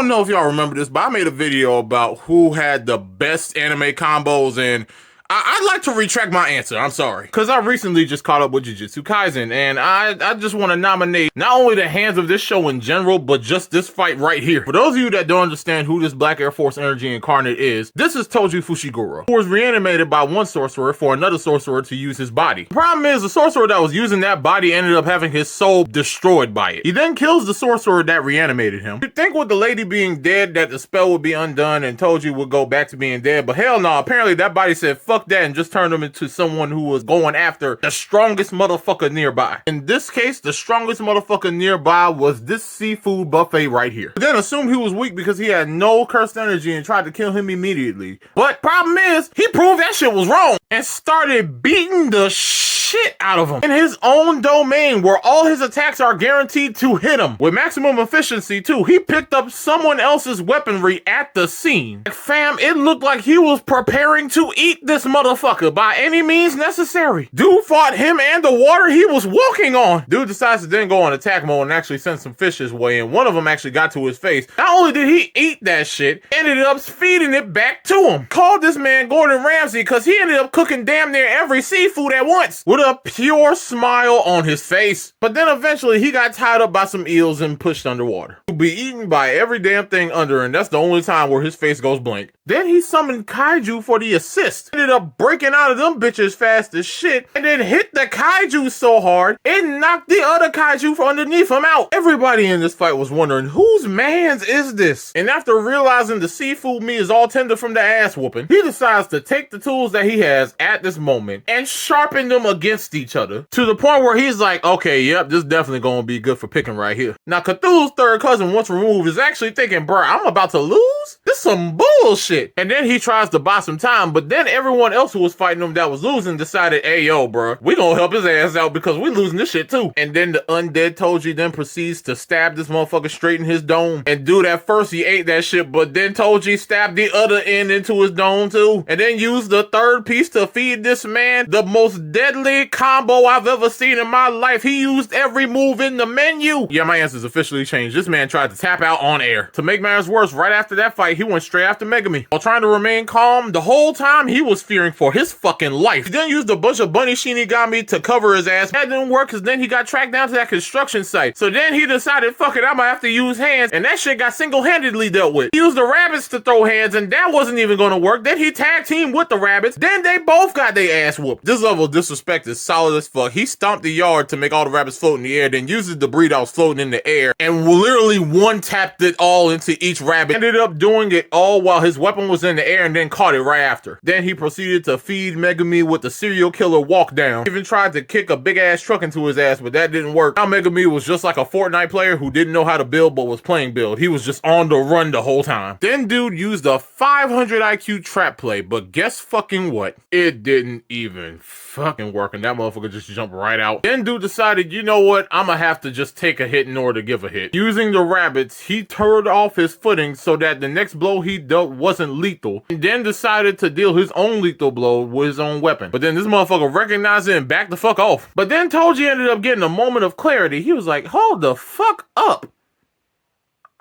don't know if y'all remember this, but I made a video about who had the best anime combos, and I'd like to retract my answer. I'm sorry. Because I recently just caught up with Jujutsu Kaisen, and I just want to nominate not only the hands of this show in general, but just this fight right here. For those of you that don't understand who this Black Air Force Energy incarnate is, this is Toji Fushiguro, who was reanimated by one sorcerer for another sorcerer to use his body. The problem is, the sorcerer that was using that body ended up having his soul destroyed by it. He then kills the sorcerer that reanimated him. You'd think with the lady being dead that the spell would be undone and Toji would go back to being dead, but hell no, apparently that body said fuck that and just turned him into someone who was going after the strongest motherfucker nearby. In this case, the strongest motherfucker nearby was this seafood buffet right here. Then assumed he was weak because he had no cursed energy and tried to kill him immediately. But problem is, he proved that shit was wrong and started beating the shit out of him in his own domain where all his attacks are guaranteed to hit him with maximum efficiency too. He picked up someone else's weaponry at the scene. Like, fam, it looked like he was preparing to eat this motherfucker by any means necessary. Dude fought him and the water he was walking on. Dude decides to then go on attack mode and actually send some fish his way, and one of them actually got to his face. Not only did he eat that shit, ended up feeding it back to him. Called this man Gordon Ramsay because he ended up cooking damn near every seafood at once with a pure smile on his face. But then eventually he got tied up by some eels and pushed underwater to be eaten by every damn thing under, and that's the only time where his face goes blank. Then he summoned kaiju for the assist. Ended up breaking out of them bitches fast as shit, and then hit the kaiju so hard it knocked the other kaiju from underneath him out. Everybody in this fight was wondering whose mans is this, and after realizing the seafood meat is all tender from the ass whooping, he decides to take the tools that he has at this moment and sharpen them against each other to the point where he's like, okay, yep, this is definitely gonna be good for picking right here. Now Cthulhu's third cousin, once removed, is actually thinking, bruh, I'm about to lose? This is some bullshit. And then he tries to buy some time, but then everyone else who was fighting him that was losing decided, hey yo bruh, we gonna help his ass out because we losing this shit too. And then the undead Toji then proceeds to stab this motherfucker straight in his dome. And dude, at first he ate that shit, but then Toji stabbed the other end into his dome too. And then used the third piece to feed this man the most deadly combo I've ever seen in my life. He used every move in the menu. Yeah, my answer's officially changed. This man tried to tap out on air. To make matters worse, right after that fight, he went straight after Megami. While trying to remain calm, the whole time he was fearing for his fucking life. He then used a bunch of bunny shinigami to cover his ass. That didn't work because then he got tracked down to that construction site. So then he decided, fuck it, I'm gonna have to use hands, and that shit got single-handedly dealt with. He used the rabbits to throw hands, and that wasn't even gonna work. Then he tag teamed with the rabbits. Then they both got their ass whooped. This level of disrespect is solid as fuck. He stomped the yard to make all the rabbits float in the air, then used the debris that was floating in the air and literally one-tapped it all into each rabbit. Ended up doing it all while his weapon was in the air and then caught it right after. Then he proceeded to feed Megami with the serial killer walk down. Even tried to kick a big ass truck into his ass, but that didn't work. Now Megami was just like a Fortnite player who didn't know how to build but was playing build. He was just on the run the whole time. Then dude used a 500 IQ trap play, but guess fucking what? It didn't even fucking work, and that motherfucker just jumped right out. Then dude decided, you know what? I'ma have to just take a hit in order to give a hit. Using the rabbits, he turned off his footing so that the next blow he dealt wasn't lethal, and then decided to deal his own lethal blow with his own weapon. But then this motherfucker recognized it and backed the fuck off. But then Toji ended up getting a moment of clarity. He was like, hold the fuck up.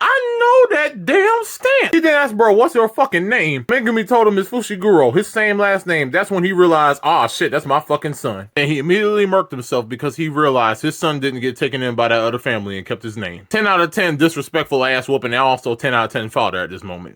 I know that damn stance. He then asked, bro, what's your fucking name? Megami told him it's Fushiguro, his same last name. That's when he realized, ah, shit, that's my fucking son. And he immediately murked himself because he realized his son didn't get taken in by that other family and kept his name. 10 out of 10 disrespectful ass whooping, and also 10 out of 10 father at this moment.